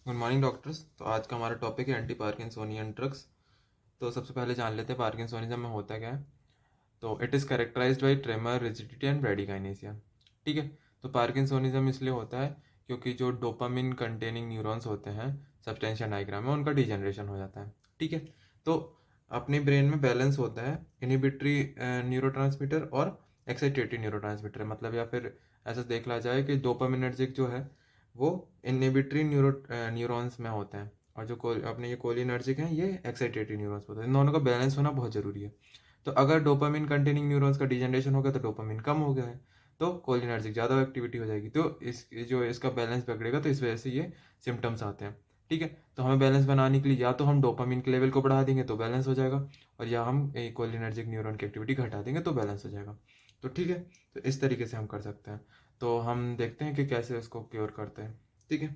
Good morning doctors. तो आज का हमारा टॉपिक है एंटी पार्किंसोनियन ड्रग्स। तो सबसे पहले जान लेते हैं पार्किंसोनिज्म में होता क्या है। तो it is characterized by tremor, rigidity and bradykinesia. ठीक है। तो पार्किंसोनिज्म इसलिए होता है क्योंकि जो डोपामिन कंटेनिंग न्यूरॉन्स होते हैं सब्सटेंशियल डायग्राम में, उनका डिजनरेशन हो जाता है। ठीक है। तो अपने ब्रेन में बैलेंस होता है इनिबिटरी न्यूरोट्रांसमीटर और एक्साइटेटरी न्यूरोट्रांसमीटर, मतलब या फिर ऐसा देखा जाए कि डोपामिनर्जिक जो है वो इनहिबिटरी न्यूरॉन्स में होते हैं, और जो अपने ये कोलिनर्जिक हैं ये एक्साइटेटरी न्यूरॉन्स होते हैं। इन दोनों का बैलेंस होना बहुत ज़रूरी है। तो अगर डोपामिन कंटेनिंग न्यूरॉन्स का डिजनरेशन हो गया तो डोपामिन कम हो गया है, तो कोलिनर्जिक ज़्यादा एक्टिविटी हो जाएगी, तो इस जो इसका बैलेंस बिगड़ेगा, तो इस वजह से ये सिम्टम्स आते हैं। ठीक है। तो हमें बैलेंस बनाने के लिए या तो हम डोपामिन के लेवल को बढ़ा देंगे तो बैलेंस हो जाएगा, और या हम कोलिनर्जिक न्यूरॉन की एक्टिविटी घटा देंगे तो बैलेंस हो जाएगा। तो ठीक है। तो इस तरीके से हम कर सकते हैं। तो हम देखते हैं कि कैसे इसको क्योर करते हैं। ठीक है।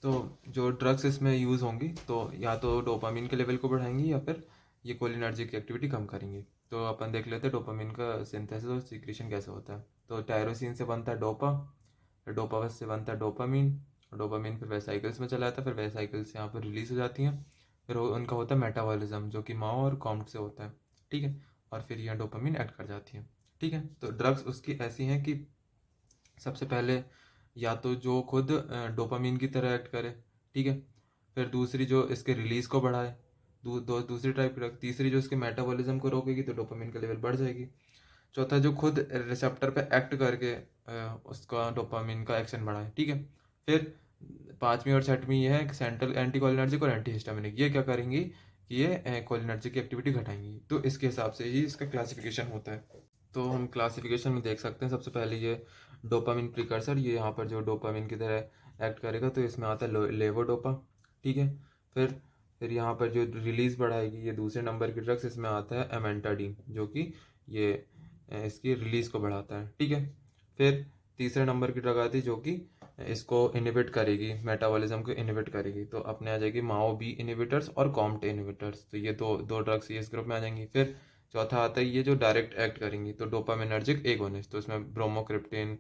तो जो ड्रग्स इसमें यूज़ होंगी तो या तो डोपामिन के लेवल को बढ़ाएंगी या फिर ये कोलिनर्जिक एक्टिविटी कम करेंगे। तो अपन देख लेते हैं डोपामिन का सिंथेसिस और सीक्रेशन कैसे होता है। तो टायरोसिन से बनता है डोपा, फिर डोपा से बनता है डोपामिन, और डोपामिन फिर वेसाइकल्स में चला जाता है, फिर वेसाइकल्स यहाँ पर रिलीज हो जाती हैं। फिर उनका होता है मेटाबॉलिज्म जो कि माओ और कॉम्ट से होता है। ठीक है। और फिर यहाँ डोपामिन ऐड कर जाती है। ठीक है। तो ड्रग्स उसकी ऐसी हैं कि सबसे पहले या तो जो खुद डोपामिन की तरह एक्ट करे। ठीक है। फिर दूसरी जो इसके रिलीज को बढ़ाए, दूसरी टाइप की ड्रग। तीसरी जो इसके मेटाबॉलिज्म को रोकेगी तो डोपामिन का लेवल बढ़ जाएगी। चौथा जो खुद रिसेप्टर पे एक्ट करके उसका डोपामिन का एक्शन बढ़ाए। ठीक है। फिर पांचवी और छठवीं ये है सेंट्रल एंटीकोलिनर्जिक और एंटी हिस्टामिनिक, ये क्या करेंगी कि ये कोलिनर्जिक की एक्टिविटी घटाएंगी। तो इसके हिसाब से ही इसका क्लासिफिकेशन होता है। तो हम क्लासिफिकेशन में देख सकते हैं सबसे पहले ये डोपामिन प्रिकर्सर, ये यहाँ पर जो डोपामिन की तरह एक्ट करेगा तो इसमें आता है लेवोडोपा। ठीक है। फिर फिर यहाँ पर जो रिलीज बढ़ाएगी ये दूसरे नंबर की ड्रग्स, इसमें आता है एमेंटाडीन जो कि ये इसकी रिलीज को बढ़ाता है। ठीक है। फिर तीसरे नंबर की ड्रग आती है जो कि इसको इनिबिट करेगी, मेटाबॉलिज्म को इनिबिट करेगी, तो अपने आ जाएगी माओ बी इनिबिटर्स और कॉम्ट इनिबिटर्स। तो ये दो दो ड्रग्स इस ग्रुप में आ जाएंगी। फिर चौथा आता है ये जो डायरेक्ट एक्ट करेंगी, तो डोपामिनर्जिक एगोनिस्ट, तो इसमें ब्रोमोक्रिप्टिन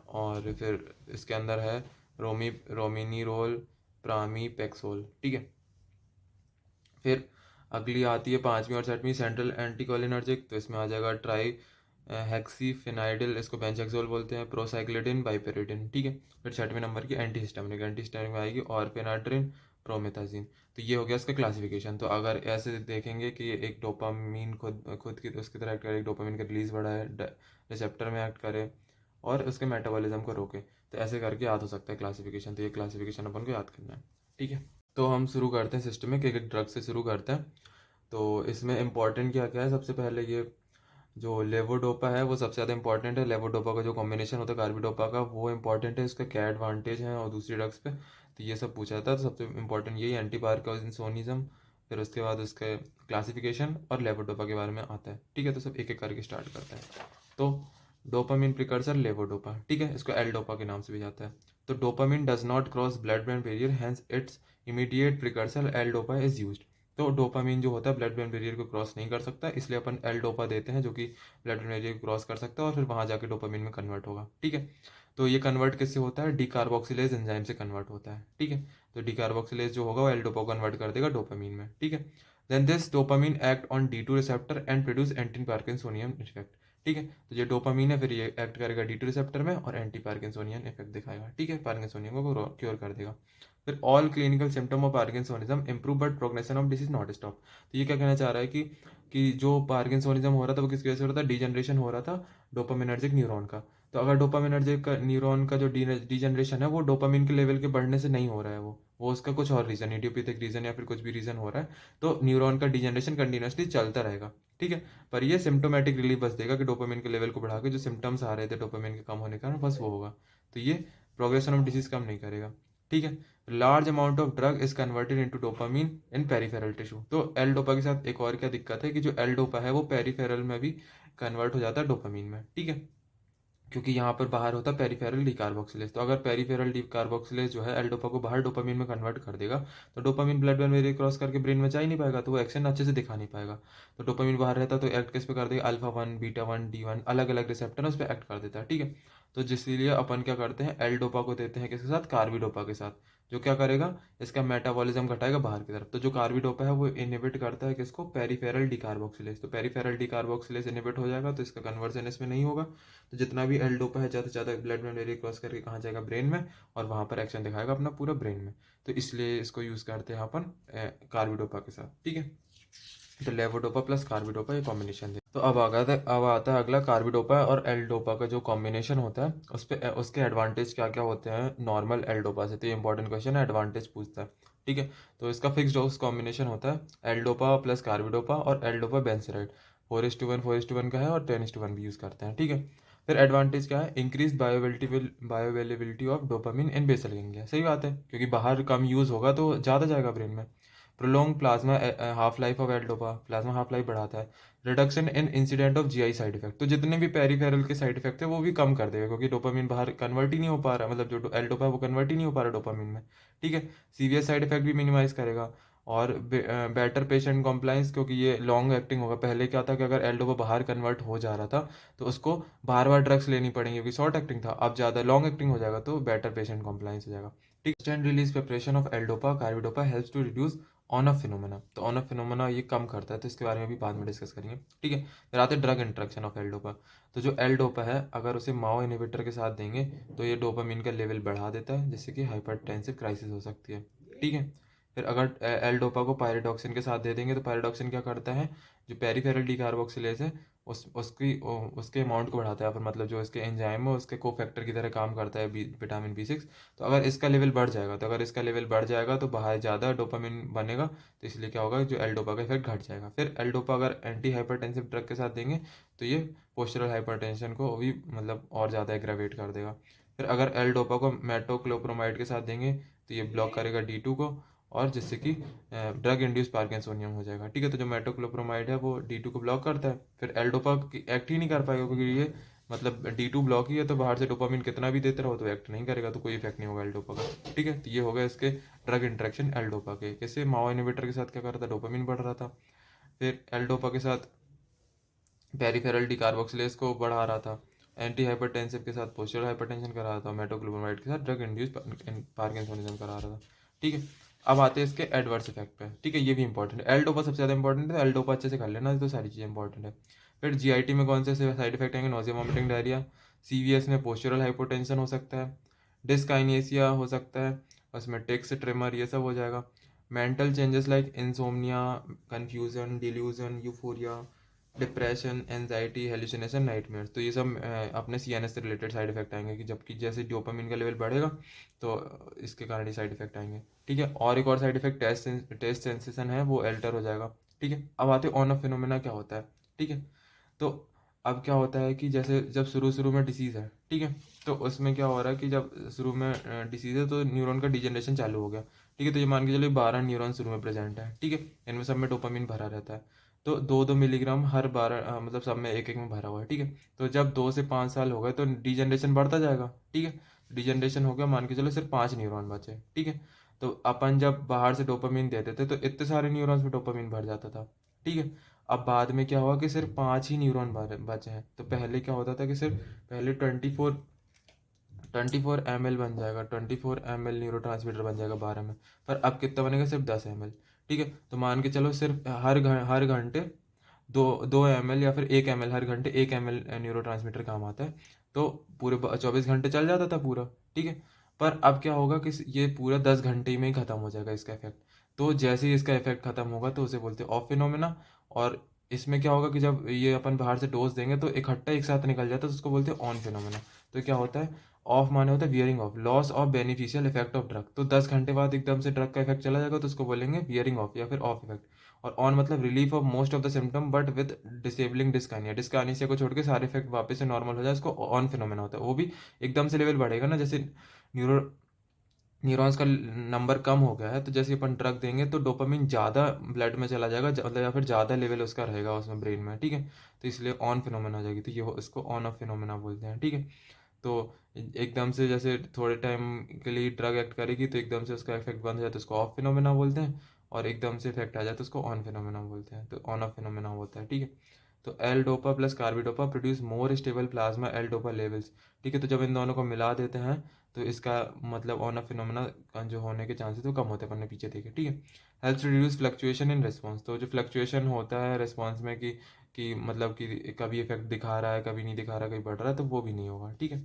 और फिर इसके अंदर है रोमिनीरोल, प्रामीपेक्सोल। ठीक है। फिर अगली आती है पांचवी और छठवीं सेंट्रल एंटीकोलिनर्जिक, तो इसमें आ जाएगा ट्राई हेक्सीफिनाइडिल, इसको बेंचेक्सोल बोलते हैं, प्रोसाइक्लिडिन, बाइपेरिडिन। ठीक है। फिर छठवें नंबर की एंटी हिस्टामिनिक में आएगी ऑरफेनाड्रिन, प्रोमेथाजिन। तो ये हो गया इसका क्लासिफिकेशन। तो अगर ऐसे देखेंगे कि एक डोपामीन खुद खुद की उसकी तरह एक्ट करे, डोपामीन का रिलीज बढ़ाए, रिसेप्टर में एक्ट करे और उसके मेटाबॉलिज्म को रोके, तो ऐसे करके याद हो सकता है क्लासिफिकेशन। तो ये क्लासिफिकेशन अपन को याद करना है। ठीक है। तो हम शुरू करते हैं सिस्टमिक एक एक ड्रग से शुरू करते हैं। तो इसमें इंपॉर्टेंट क्या क्या है, सबसे पहले ये जो लेवोडोपा है वो सबसे ज़्यादा इंपॉर्टेंट है। लेवोडोपा का जो कॉम्बिनेशन होता है कार्बिडोपा का वो इंपॉर्टेंट है, इसका क्या एडवांटेज है और दूसरी ड्रग्स पे, तो ये सब पूछा था। तो सबसे इंपॉर्टेंट यही एंटी पार्किंसोनिज्म, फिर उसके बाद उसके क्लासिफिकेशन और लेवोडोपा के बारे में आता है। ठीक है। तो सब एक एक करके स्टार्ट करते हैं। तो डोपामिन प्रिकर्सर लेवोडोपा। ठीक है। इसको एल डोपा के नाम से भी जाता है। तो dopamine does not cross blood brain barrier, hence its immediate precursor L dopa is used. तो डोपामिन जो होता है ब्लड ब्रेन बैरियर को क्रॉस नहीं कर सकता, इसलिए अपन एल डोपा देते हैं जो कि ब्लड ब्रेन बैरियर को क्रॉस कर सकता है और फिर वहां जाके डोपामिन में कन्वर्ट होगा। ठीक है। तो ये कन्वर्ट किससे होता है, डीकार्बोक्सिलेज एंजाइम से कन्वर्ट होता है। ठीक है। तो डीकार्बोक्सिलेज जो होगा वो एल डोपा को कन्वर्ट कर देगा डोपामिन में। ठीक है। Then this dopamine act on D2 receptor and produce anti parkinsonian effect. ठीक है। तो ये डोपामिन है, फिर ये एक्ट करेगा D2 रिसेप्टर में और एंटी पार्किंसोनियन इफेक्ट दिखाएगा। ठीक है। पार्किंसोनियन को क्योर कर देगा। फिर all clinical symptom of parkinsonism improve but progression of disease not stop. तो ये क्या कहना चाह रहा है कि जो पार्किंसोनिज्म हो रहा था वो किसकी वजह से हो रहा था, डीजनरेशन हो रहा था डोपामिनर्जिक न्यूरॉन का। तो अगर डोपामिनर्जिक न्यूरॉन का जो डीजनरेशन है वो डोपामिन के लेवल के बढ़ने से नहीं हो रहा है, वो उसका कुछ और रीजन, इडियोपैथिक रीजन या फिर कुछ भी रीजन हो रहा है, तो न्यूरॉन का डीजनरेशन कंटिन्यूसली चलता रहेगा। ठीक है। पर ये सिम्टोमेटिक रिलीफ बस देगा कि डोपामिन के लेवल को बढ़ा के जो सिम्टम्स आ रहे थे डोपामिन के कम होने के कारण बस वो होगा। तो ये प्रोग्रेशन ऑफ डिसीज कम नहीं करेगा। ठीक है। Large amount of drug is converted into dopamine in peripheral tissue. तो एल डोपा के साथ एक और क्या दिक्कत है कि जो एल डोपा है वो पेरिफेरल में भी कन्वर्ट हो जाता है डोपामिन में। ठीक है। क्योंकि यहाँ पर बाहर होता है पेरिफेरल डिकार्बोक्सिलेज, तो अगर पेरिफेरल डिकार्बोक्सिलेज जो है एल डोपा को बाहर डोपामिन में कन्वर्ट कर देगा तो dopamine blood brain barrier cross करके ब्रेन में जा ही नहीं पाएगा, तो वो एक्शन अच्छे से दिखा नहीं पाएगा। तो डोपामिन बाहर रहता है तो एक्ट किस पे कर देगा, अल्फा 1, बीटा 1, D1 अलग अलग रिसेप्टर उस पर एक्ट कर देता है। ठीक है। तो जिसलिए अपन क्या करते हैं, एल डोपा को देते हैं किसके साथ, कार्बिडोपा के साथ, जो क्या करेगा, इसका मेटाबॉलिज्म घटाएगा बाहर की तरफ। तो जो कार्बिडोपा है वो इनहिबिट करता है किसको, पेरिफेरल डिकार्बोक्सिलेज। तो पेरिफेरल डिकार्बोक्सिलेज इनहिबिट हो जाएगा तो इसका कन्वर्जन इसमें नहीं होगा। तो जितना भी एल डोपा है ज़्यादा से ज़्यादा ब्लड में मेरी क्रॉस करके कहाँ जाएगा, ब्रेन में, और वहाँ पर एक्शन दिखाएगा अपना पूरा ब्रेन में। तो इसलिए इसको यूज़ करते हैं अपन कार्बिडोपा के साथ, ठीक है। तो लेवोडोपा प्लस कार्बिडोपा ये कॉम्बिनेशन दे। तो अब आता है अगला, कार्बिडोपा और एल डोपा का जो कॉम्बिनेशन होता है उस पे उसके एडवांटेज क्या क्या होते हैं नॉर्मल एल डोपा से। तो ये इंपॉर्टेंट क्वेश्चन है, एडवांटेज पूछता है, ठीक है। तो इसका फिक्स डोज कॉम्बिनेशन होता है एल डोपा प्लस कार्बिडोपा और एल डोपा बेंसेराइड। 4:1 का है और 10:1 भी यूज़ करते हैं, ठीक है। फिर एडवांटेज क्या है, increase bioavailability of dopamine in basal ganglia. सही बात है, क्योंकि बाहर कम यूज़ होगा तो ज़्यादा जाएगा ब्रेन में। Prolong plasma half life of L dopa, plasma half life बढ़ाता है। Reduction in incident of GI side effect, तो जितने भी पेरिफेरल के साइड इफेक्ट है वो भी कम कर देगा, क्योंकि डोपामिन बाहर कन्वर्ट ही नहीं हो पा रहा, मतलब जो एल डोपा है वो कन्वर्ट ही नहीं हो पा रहा डोपामिन में, ठीक है। सीवियर साइड इफेक्ट भी मिनिमाइज करेगा। और बेटर पेशेंट कॉम्प्लाइंस, क्योंकि ये लॉन्ग एक्टिंग होगा। पहले क्या था कि अगर एल डोपा बाहर कन्वर्ट हो जा रहा था तो उसको बार बार ड्रग्स लेनी पड़ेंगी, क्योंकि शॉर्ट एक्टिंग था। अब ज़्यादा लॉन्ग एक्टिंग हो जाएगा तो बेटर पेशेंट कॉम्प्लाइंस हो जाएगा, ठीक। Instant release preparation of L dopa carbidopa helps to reduce on off phenomena. तो ऑन ऑफ फिनोमेना ये कम करता है, तो इसके बारे में भी बाद में डिस्कस करेंगे, ठीक है। फिर आते हैं drug interaction of L dopa. तो जो एल डोपा है अगर उसे माओ इनहिबिटर के साथ देंगे तो ये डोपामिन का लेवल बढ़ा देता है, जिससे कि हाइपरटेंसिव क्राइसिस हो सकती है, ठीक है। फिर अगर एल डोपा को पायरिडॉक्सिन के साथ दे देंगे तो पायरिडॉक्सिन क्या करता है, जो पेरिफेरल डिकार्बोक्सिलेज है उसके अमाउंट को बढ़ाता है, फिर मतलब जो इसके एंजाइम है उसके कोफैक्टर की तरह काम करता है विटामिन B6। तो अगर इसका लेवल बढ़ जाएगा, तो अगर इसका लेवल बढ़ जाएगा तो बाहर ज़्यादा डोपामिन बनेगा, तो इसलिए क्या होगा, जो एल डोपा का इफेक्ट घट जाएगा। फिर एल डोपा अगर एंटी हाइपरटेंसिव ड्रग के साथ देंगे तो ये पोस्चरल हाइपरटेंशन को भी मतलब और ज़्यादा एग्रावेट कर देगा। फिर अगर एल डोपा को मेटोक्लोप्रोमाइड के साथ देंगे तो ये ब्लॉक करेगा D2 को, और जिससे कि ड्रग इंड्यूस पार्किंसोनियम हो जाएगा, ठीक है। तो जो मेटोक्लोप्रोमाइड है वो D2 को ब्लॉक करता है, फिर एल डोपा एक्ट ही नहीं कर पाएगा, क्योंकि ये मतलब D2 ब्लॉक ही है, तो बाहर से डोपामिन कितना भी देते रहो तो एक्ट नहीं करेगा, तो कोई इफेक्ट नहीं होगा एल डोपा का, ठीक है। तो ये होगा इसके ड्रग इंट्रैक्शन एल डोपा के। कैसे, माओ इनहिबिटर के साथ क्या कर रहा था, डोपामिन बढ़ रहा था। फिर एल डोपा के साथ पेरिफेरल डिकार्बोक्सिलेज को बढ़ा रहा था। एंटी हाइपरटेंसिव के साथ पोस्चरल हाइपरटेंशन करा रहा था। मेटोक्लोप्रोमाइड के साथ ड्रग इंड्यूस पार्किंसोनिज्म करा रहा था, ठीक है। अब आते हैं इसके एडवर्स इफेक्ट पे, ठीक है। ये भी इंपॉर्टेंट है, एल डोपा सबसे ज़्यादा इंपॉर्टेंट है, एल डोपा अच्छे से कर लेना तो सारी चीज़ें इंपॉर्टेंट है। फिर जीआईटी में कौन से साइड इफेक्ट आएंगे, नोजिया वॉमिटिंग डायरिया। सीवीएस में पोस्चरल हाइपोटेंशन हो सकता है, डिस्काइनेसिया हो सकता है, उसमें टेक्स ट्रेमर ये सब हो जाएगा। Mental changes like insomnia, confusion, delusion, euphoria, depression, anxiety, hallucination, nightmare. तो ये सब अपने CNS से रिलेटेड साइड इफेक्ट आएंगे, कि जबकि जैसे डोपामिन का लेवल बढ़ेगा तो इसके कारण ये साइड इफेक्ट आएंगे, ठीक है। और एक और साइड इफेक्ट टेस्ट सेंसेशन है वो अल्टर हो जाएगा, ठीक है। अब आते ऑन ऑफ फिनोमेना क्या होता है, ठीक है। तो अब क्या होता है कि जैसे जब शुरू शुरू में डिसीज़ है, ठीक है, तो उसमें क्या हो रहा है कि जब शुरू में डिसीज़ है तो न्यूरॉन का डिजनरेशन चालू हो गया, ठीक है। तो ये मान के चलो 12 न्यूरॉन शुरू में प्रेजेंट है, ठीक है। इनमें सब में डोपामिन भरा रहता है, तो 2-2 मिलीग्राम हर 12 मतलब सब में एक एक में भरा हुआ है, ठीक है। तो जब 2 से 5 साल हो गए तो डिजनरेशन बढ़ता जाएगा, ठीक है। डिजनरेशन हो गया, मान के चलो सिर्फ 5 न्यूरॉन बचे, ठीक है। तो अपन जब बाहर से डोपामिन देते थे तो इतने सारे न्यूरॉन्स में डोपामिन भर जाता था, ठीक है। अब बाद में क्या हुआ कि सिर्फ 5 ही न्यूरॉन बचे हैं। तो पहले क्या होता था कि सिर्फ पहले 24 ml बन जाएगा, 24 ml न्यूरो बन जाएगा 12 में। पर अब कितना बनेगा, सिर्फ 10 ml, ठीक है। तो मान के चलो सिर्फ हर घंटे 2 2 ml या फिर 1 ml, हर घंटे 1 ml न्यूरो काम आता है। तो पूरे 24 घंटे चल जाता था पूरा, ठीक है। पर अब क्या होगा कि ये पूरा 10 घंटे में ही खत्म हो जाएगा इसका इफेक्ट। तो जैसे ही इसका इफेक्ट खत्म होगा तो उसे बोलते हैं ऑफ फिनोमेना। और इसमें क्या होगा कि जब ये अपन बाहर से डोज देंगे तो इकट्ठा एक साथ निकल जाता है, तो उसको बोलते हैं ऑन फिनोमेना। तो क्या होता है, ऑफ माने होता है wearing of, loss of beneficial effect of drug. तो 10 घंटे बाद एकदम से ड्रग का इफेक्ट चला जाएगा तो उसको बोलेंगे वियरिंग ऑफ या फिर ऑफ इफेक्ट। और ऑन मतलब relief of most of the symptom but with disabling dyskinesia. Dyskinesia को छोड़ के सारे इफेक्ट वापस से नॉर्मल हो जाए, इसको ऑन फिनोमेना होता है। वो भी एकदम से लेवल बढ़ेगा ना, जैसे न्यूरो न्यूरॉन्स का नंबर कम हो गया है, तो जैसे अपन ड्रग देंगे तो डोपामिन ज़्यादा ब्लड में चला जाएगा, मतलब या फिर ज़्यादा लेवल उसका रहेगा उसमें ब्रेन में, ठीक है। तो इसलिए ऑन फिनोमेना हो जाएगी, तो ये इसको ऑन ऑफ फिनोमेना बोलते हैं, ठीक है। तो एकदम से जैसे थोड़े टाइम के लिए ड्रग एक्ट करेगी तो एकदम से उसका इफेक्ट बंद हो जाए तो उसको ऑफ फिनोमेना बोलते हैं, और एकदम से इफेक्ट आ जाए तो उसको ऑन फिनोमेना बोलते हैं। तो ऑन ऑफ फिनोमेना होता है, ठीक है। तो L dopa plus carbidopa produce more stable plasma L dopa levels. ठीक है, तो जब इन दोनों को मिला देते हैं तो इसका मतलब ऑन ऑफ फिनोमेना जो होने के चांसेस तो कम होते हैं, अपन ने पीछे देखे। ठीक है, helps reduce fluctuation in response, तो जो फ्लक्चुएशन होता है रिस्पॉन्स में कि मतलब कि कभी इफेक्ट दिखा रहा है, कभी नहीं दिखा रहा, कभी बढ़ रहा है, तो वो भी नहीं होगा। ठीक है,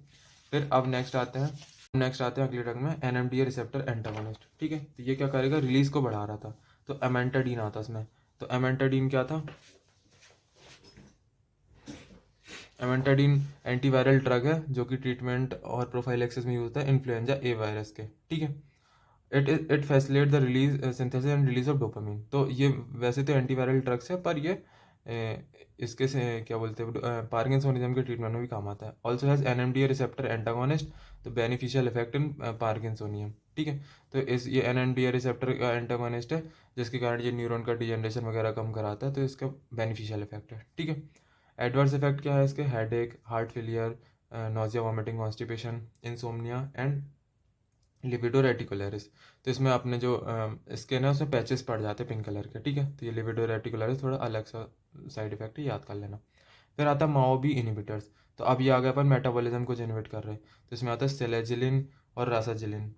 फिर अब नेक्स्ट आते हैं अगले ड्रग में एनएमडीए रिसेप्टर एंटागोनिस्ट। ठीक है, तो ये क्या करेगा, रिलीज को बढ़ा रहा था, तो एमेंटाडीन आता इसमें। तो एमेंटाडीन क्या था, एमेंटाडीन एंटीवायरल ड्रग है जो कि ट्रीटमेंट और प्रोफाइलैक्सिस में यूज होता है इन्फ्लुएंजा ए वायरस के। ठीक है, it facilitate the release synthesis and release of dopamine. तो ये वैसे तो एंटीवायरल ड्रग्स है, पर ये इसके से क्या बोलते हैं पार्किंसोनिज्म के ट्रीटमेंट में भी काम आता है। Also has NMDA receptor antagonist, तो बेनिफिशियल इफेक्ट इन पार्किंसोनियम। ठीक है, तो ये एनएमडीए रिसेप्टर का एंटागोनिस्ट है जिसके कारण ये न्यूरॉन का डिजनरेशन वगैरह कम कराता है, तो इसका बेनिफिशियल इफेक्ट है। ठीक है, एडवर्स इफेक्ट क्या है इसके, headache, heart failure, nausea, vomiting, constipation, insomnia and libido reticularis. तो इसमें अपने जो इसके ना उसमें पैचेस पड़ जाते हैं पिंक कलर के। ठीक है, तो ये लिबिडो रेटिकुलरिस थोड़ा अलग सा साइड इफेक्ट है, याद कर लेना। फिर आता है माओबी इनिबिटर्स। तो अब ये आ गया अपन मेटाबॉलिज्म को जनरेट कर रहे हैं, तो इसमें आता है सेलेजिलिन और रासाजिलिन,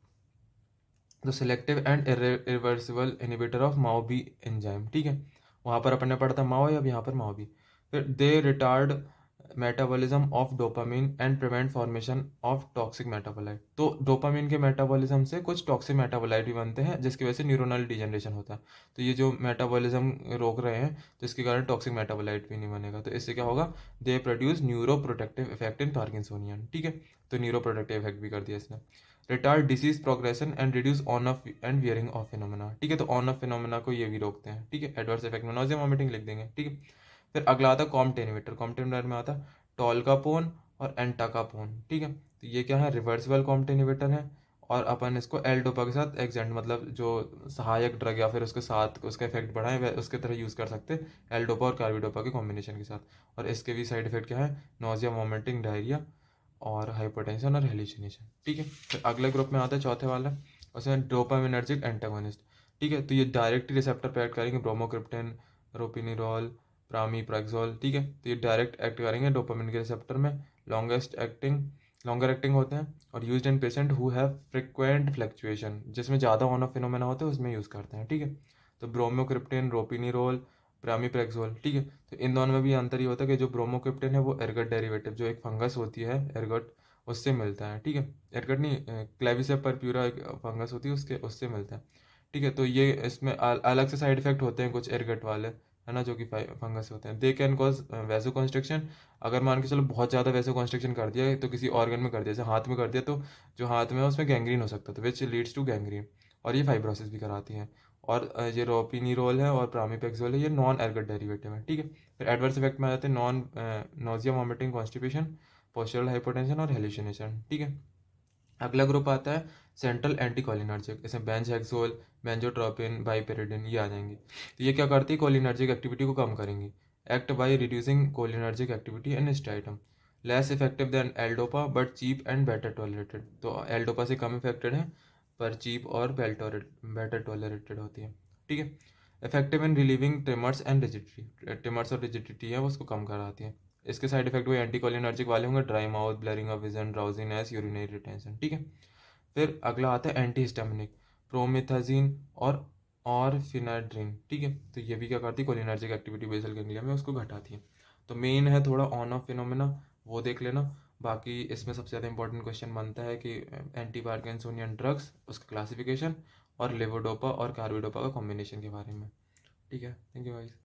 तो selective and irreversible inhibitor of MAO B enzyme. ठीक है, वहाँ पर अपन ने पढ़ा था माओ, अब यहाँ पर माओ बी। फिर they retard metabolism of dopamine and prevent formation of toxic metabolite. तो डोपामिन के मेटाबॉलिज्म से कुछ टॉक्सिक मेटाबोलाइट भी बनते हैं जिसकी वजह से न्यूरोनल डिजनरेशन होता है। तो ये जो मेटाबॉलिज्म रोक रहे हैं तो इसके कारण टॉक्सिक मेटाबोलाइट भी नहीं बनेगा, तो इससे क्या होगा, they produce neuro protective effect in parkinsonian. ठीक है, तो न्यूरो प्रोटेक्टिव इफेक्ट भी कर दिया इसने। Retard disease progression and reduce on of and wearing of phenomena. ठीक है, तो ऑन ऑफ फिनोमेना को ये भी रोकते हैं। ठीक है, एडवर्स इफेक्ट में नोजिया, वॉमिटिंग लिख देंगे। ठीक है, फिर अगला आता है कॉम्ट इनिबिटर। कॉम्ट इनिबिटर में आता है टोल्कापोन और एंटाकापोन। ठीक है, तो ये क्या है, रिवर्सिबल कॉम्ट इनिबिटर है, और अपन इसको एल डोपा के साथ एक्जेंट मतलब जो सहायक ड्रग या फिर उसके साथ उसका इफेक्ट बढ़ाएं वह उसके तरह यूज़ कर सकते हैं, एल डोपा और कार्बिडोपा के कॉम्बिनेशन के साथ। और इसके भी साइड इफेक्ट क्या है, नोजिया, वॉमिटिंग, डायरिया और हाइपरटेंशन और हेलुसिनेशन। ठीक है, फिर अगले ग्रुप में आता है चौथे वाला, उसमें डोपामिनर्जिक एंटागोनिस्ट। ठीक है, तो ये डायरेक्ट रिसेप्टर पर एक्ट करेंगे, ब्रोमोक्रिप्टेन, रोपिनिरॉल, प्रामीप्रैक्सोल। ठीक है, तो ये डायरेक्ट एक्ट करेंगे डोपामिन के रिसेप्टर में, लॉन्गर एक्टिंग होते हैं और used in patient who have frequent fluctuation, जिसमें ज़्यादा ऑन ऑफ फिनोमेना होते हैं उसमें यूज़ करते हैं। ठीक है, तो ब्रोमोक्रिप्टेन, रोपिनिरोल, प्रामीप्रैक्सोल। ठीक है, तो इन दोनों में भी अंतर ये होता है कि जो ब्रोमोक्रिप्टेन है वो एर्गट डेरिवेटिव जो एक फंगस होती है एर्गट, उससे मिलता है। ठीक है, एर्गट नहीं, क्लेविसेप परप्यूरा एक फंगस होती है उससे मिलता है। ठीक है, तो ये इसमें अलग से साइड इफेक्ट होते हैं कुछ एर्गट वाले, है ना, जो कि फंगस होते हैं। They can cause vaso constriction, अगर मान के चलो बहुत ज़्यादा वैसो कॉन्स्ट्रिक्शन कर दिया तो किसी ऑर्गन में कर दिया, जैसे हाथ में कर दिया, तो जो हाथ में है उसमें गैंग्रीन हो सकता है, तो विच लीड्स टू गैंग्रीन, और ये फाइब्रोसिस भी कराती हैं। और ये रोपिनिरोल है और प्रामीपेक्सोल है, ये नॉन एर्गट डेरिवेटिव है। ठीक है, फिर एडवर्स इफेक्ट में आ जाते हैं nausea, vomiting, constipation, postural hypotension और हेलुसिनेशन। ठीक है, अगला ग्रुप आता है सेंट्रल एंटीकोलिनर्जिक, इसमें बेंजहेक्सोल, बेंजोट्रोपिन, बाइपेरिडिन ये आ जाएंगे। तो ये क्या करती है, कोलिनर्जिक एक्टिविटी को कम करेंगी, act by reducing cholinergic activity and striatum, less effective than L dopa but cheap and better tolerated. तो एल्डोपा से कम इफेक्टेड है पर चीप और बेटर टॉलरेटेड होती है। ठीक है, effective in relieving trimmers and rigidity, trimmers और रिजिडिटी है वो उसको कम कराती है। इसके साइड इफेक्ट वही एंटीकोलिनर्जिक वाले होंगे, dry mouth, blurring of vision, drowsiness, urinary retention. ठीक है, फिर अगला आता है एंटीहिस्टामिनिक, प्रोमिथाजीन और फिनाड्रिन। ठीक है, तो ये भी क्या करती है, कोलिनर्जिक एक्टिविटी बेसल गैंग्लिया में उसको घटाती है। तो मेन है थोड़ा ऑन ऑफ फिनोमेना, वो देख लेना। बाकी इसमें सबसे ज़्यादा इंपॉर्टेंट क्वेश्चन बनता है कि एंटी पार्किंसोनियन ड्रग्स, उसका क्लासिफिकेशन, और लेवोडोपा और कार्बिडोपा का कॉम्बिनेशन के बारे में। ठीक है, थैंक यू गाइस।